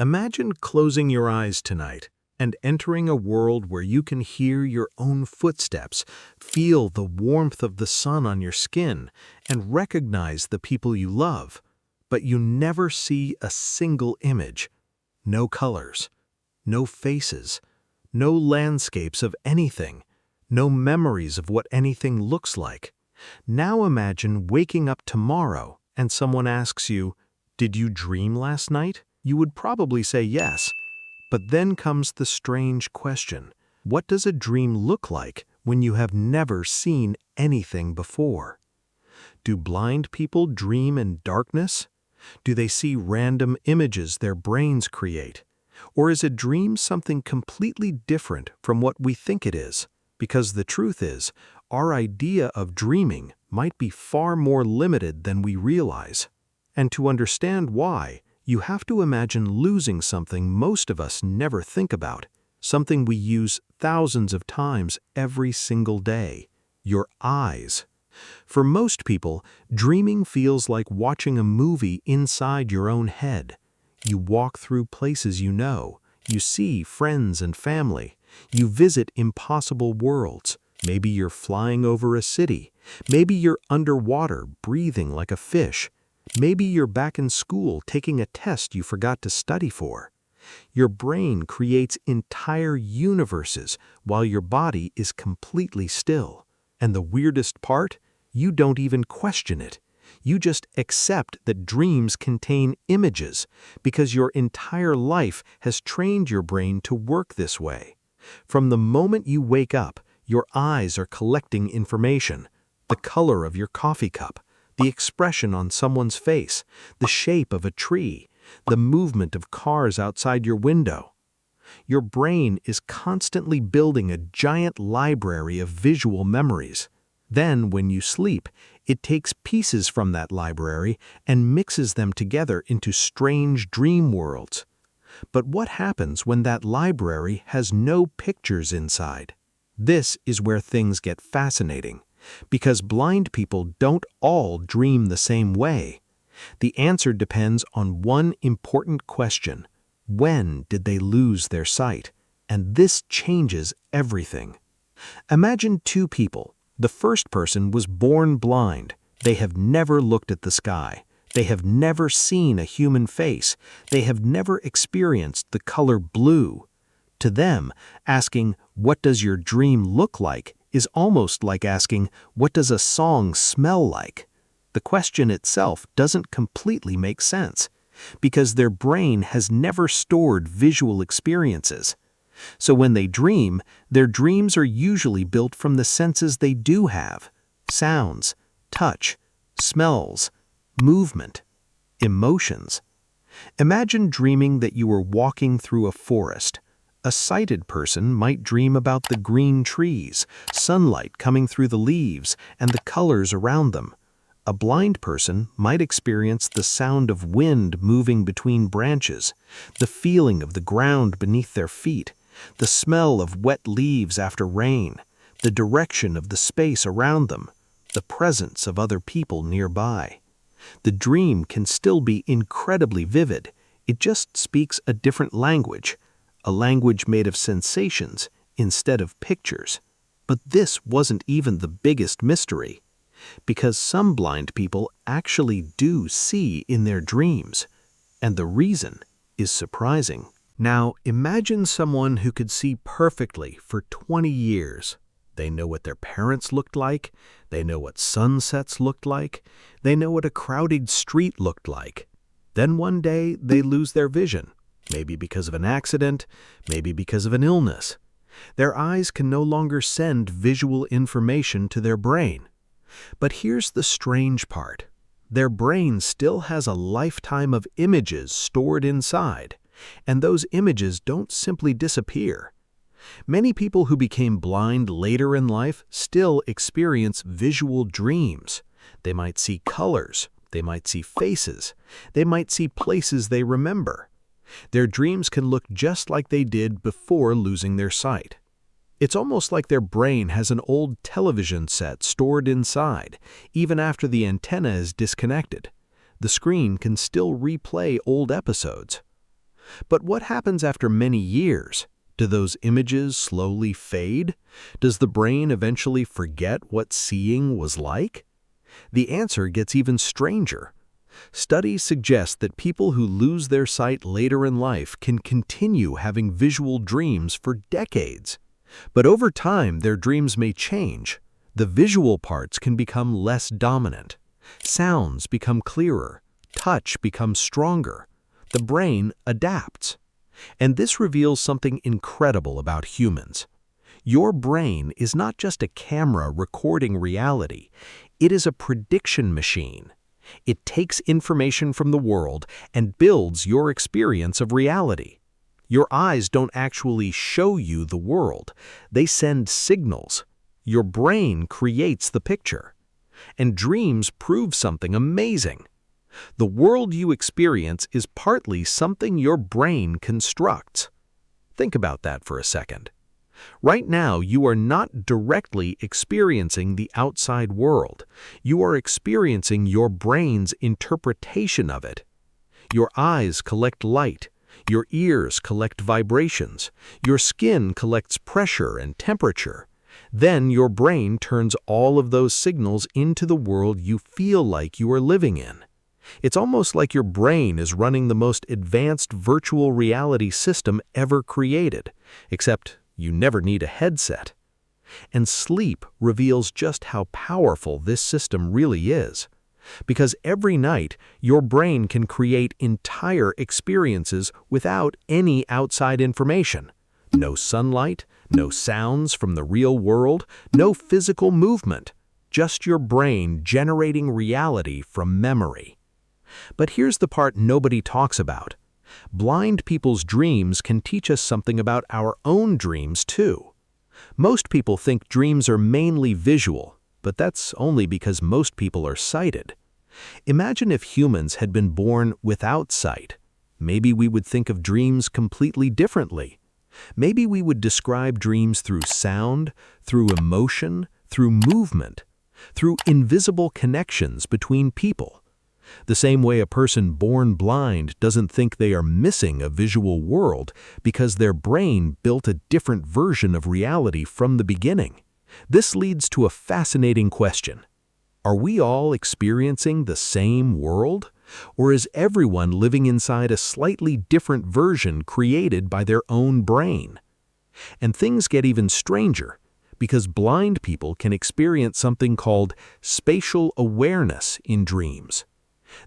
Imagine closing your eyes tonight and entering a world where you can hear your own footsteps, feel the warmth of the sun on your skin, and recognize the people you love. But you never see a single image. No colors, no faces, no landscapes of anything, no memories of what anything looks like. Now imagine waking up tomorrow and someone asks you, "Did you dream last night?" You would probably say yes. But then comes the strange question. What does a dream look like when you have never seen anything before? Do blind people dream in darkness? Do they see random images their brains create? Or is a dream something completely different from what we think it is? Because the truth is, our idea of dreaming might be far more limited than we realize. And to understand why, you have to imagine losing something most of us never think about, something we use thousands of times every single day: your eyes. For most people, dreaming feels like watching a movie inside your own head. You walk through places you know, you see friends and family, you visit impossible worlds. Maybe you're flying over a city, maybe you're underwater breathing like a fish. Maybe you're back in school taking a test you forgot to study for. Your brain creates entire universes while your body is completely still. And the weirdest part? You don't even question it. You just accept that dreams contain images because your entire life has trained your brain to work this way. From the moment you wake up, your eyes are collecting information: the color of your coffee cup, the expression on someone's face, the shape of a tree, the movement of cars outside your window. Your brain is constantly building a giant library of visual memories. Then, when you sleep, it takes pieces from that library and mixes them together into strange dream worlds. But what happens when that library has no pictures inside? This is where things get fascinating. Because blind people don't all dream the same way. The answer depends on one important question: when did they lose their sight? And this changes everything. Imagine two people. The first person was born blind. They have never looked at the sky. They have never seen a human face. They have never experienced the color blue. To them, asking, "What does your dream look like?" is almost like asking, "What does a song smell like?" The question itself doesn't completely make sense, because their brain has never stored visual experiences. So when they dream, their dreams are usually built from the senses they do have: sounds, touch, smells, movement, emotions. Imagine dreaming that you were walking through a forest. A sighted person might dream about the green trees, sunlight coming through the leaves, and the colors around them. A blind person might experience the sound of wind moving between branches, the feeling of the ground beneath their feet, the smell of wet leaves after rain, the direction of the space around them, the presence of other people nearby. The dream can still be incredibly vivid. It just speaks a different language. A language made of sensations instead of pictures. But this wasn't even the biggest mystery, because some blind people actually do see in their dreams, and the reason is surprising. Now, imagine someone who could see perfectly for 20 years. They know what their parents looked like, they know what sunsets looked like, they know what a crowded street looked like. Then one day, they lose their vision. Maybe because of an accident, maybe because of an illness. Their eyes can no longer send visual information to their brain. But here's the strange part. Their brain still has a lifetime of images stored inside, and those images don't simply disappear. Many people who became blind later in life still experience visual dreams. They might see colors, they might see faces, they might see places they remember. Their dreams can look just like they did before losing their sight. It's almost like their brain has an old television set stored inside, even after the antenna is disconnected. The screen can still replay old episodes. But what happens after many years? Do those images slowly fade? Does the brain eventually forget what seeing was like? The answer gets even stranger. Studies suggest that people who lose their sight later in life can continue having visual dreams for decades. But over time, their dreams may change. The visual parts can become less dominant. Sounds become clearer. Touch becomes stronger. The brain adapts. And this reveals something incredible about humans. Your brain is not just a camera recording reality. It is a prediction machine. It takes information from the world and builds your experience of reality. Your eyes don't actually show you the world. They send signals. Your brain creates the picture. And dreams prove something amazing. The world you experience is partly something your brain constructs. Think about that for a second. Right now, you are not directly experiencing the outside world. You are experiencing your brain's interpretation of it. Your eyes collect light. Your ears collect vibrations. Your skin collects pressure and temperature. Then your brain turns all of those signals into the world you feel like you are living in. It's almost like your brain is running the most advanced virtual reality system ever created, except you never need a headset. And sleep reveals just how powerful this system really is. Because every night, your brain can create entire experiences without any outside information. No sunlight, no sounds from the real world, no physical movement. Just your brain generating reality from memory. But here's the part nobody talks about. Blind people's dreams can teach us something about our own dreams, too. Most people think dreams are mainly visual, but that's only because most people are sighted. Imagine if humans had been born without sight. Maybe we would think of dreams completely differently. Maybe we would describe dreams through sound, through emotion, through movement, through invisible connections between people. The same way a person born blind doesn't think they are missing a visual world because their brain built a different version of reality from the beginning. This leads to a fascinating question. Are we all experiencing the same world? Or is everyone living inside a slightly different version created by their own brain? And things get even stranger because blind people can experience something called spatial awareness in dreams.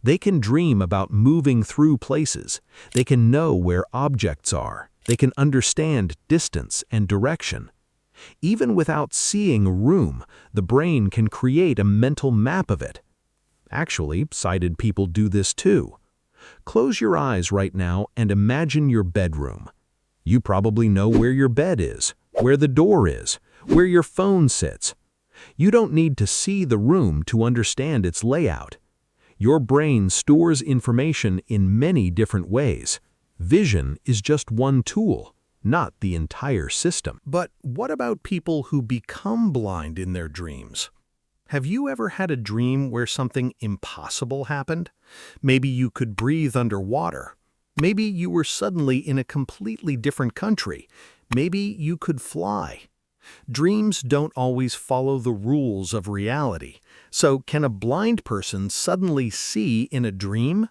They can dream about moving through places. They can know where objects are. They can understand distance and direction. Even without seeing a room, the brain can create a mental map of it. Actually, sighted people do this too. Close your eyes right now and imagine your bedroom. You probably know where your bed is, where the door is, where your phone sits. You don't need to see the room to understand its layout. Your brain stores information in many different ways. Vision is just one tool, not the entire system. But what about people who become blind in their dreams? Have you ever had a dream where something impossible happened? Maybe you could breathe underwater. Maybe you were suddenly in a completely different country. Maybe you could fly. Dreams don't always follow the rules of reality. So can a blind person suddenly see in a dream?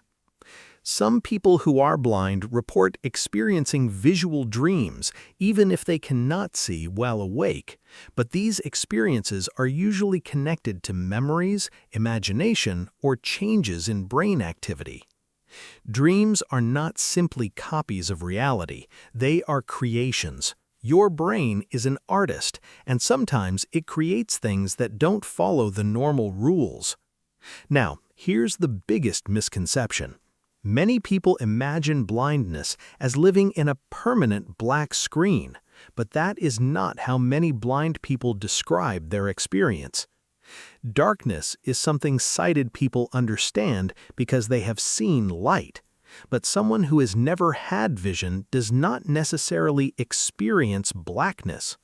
Some people who are blind report experiencing visual dreams even if they cannot see while awake. But these experiences are usually connected to memories, imagination, or changes in brain activity. Dreams are not simply copies of reality. They are creations. Your brain is an artist, and sometimes it creates things that don't follow the normal rules. Now, here's the biggest misconception. Many people imagine blindness as living in a permanent black screen, but that is not how many blind people describe their experience. Darkness is something sighted people understand because they have seen light. But someone who has never had vision does not necessarily experience blackness.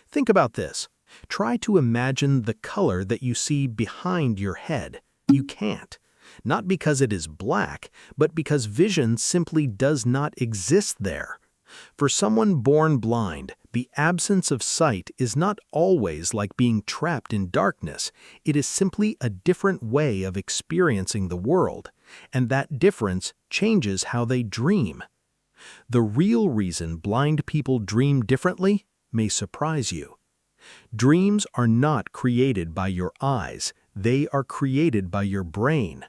Think about this. Try to imagine the color that you see behind your head. You can't. not because it is black, but because vision simply does not exist there. For someone born blind, the absence of sight is not always like being trapped in darkness. It is simply a different way of experiencing the world, and that difference changes how they dream. The real reason blind people dream differently may surprise you. Dreams are not created by your eyes, they are created by your brain.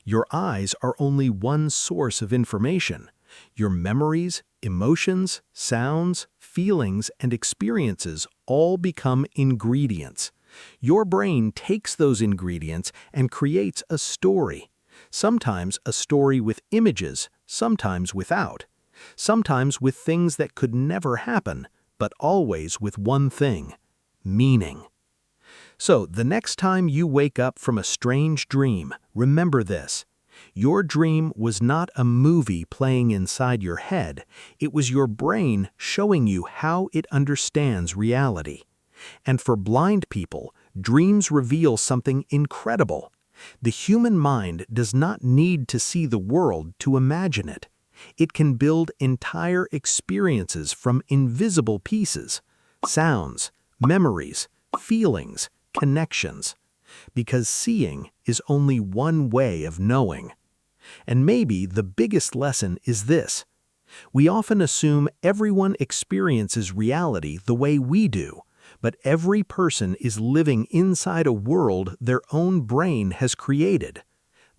Your eyes are only one source of information. Your memories, emotions, sounds, feelings, and experiences all become ingredients. Your brain takes those ingredients and creates a story. Sometimes a story with images, sometimes without. Sometimes with things that could never happen, but always with one thing: meaning. So, the next time you wake up from a strange dream, remember this. Your dream was not a movie playing inside your head. It was your brain showing you how it understands reality. And for blind people, dreams reveal something incredible. The human mind does not need to see the world to imagine it. It can build entire experiences from invisible pieces: sounds, memories, feelings, connections. Because seeing is only one way of knowing. And maybe the biggest lesson is this: we often assume everyone experiences reality the way we do, but every person is living inside a world their own brain has created.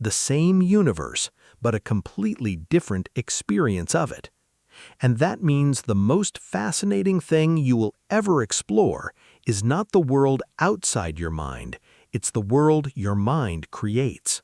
The same universe, but a completely different experience of it. And that means the most fascinating thing you will ever explore is not the world outside your mind, it's the world your mind creates.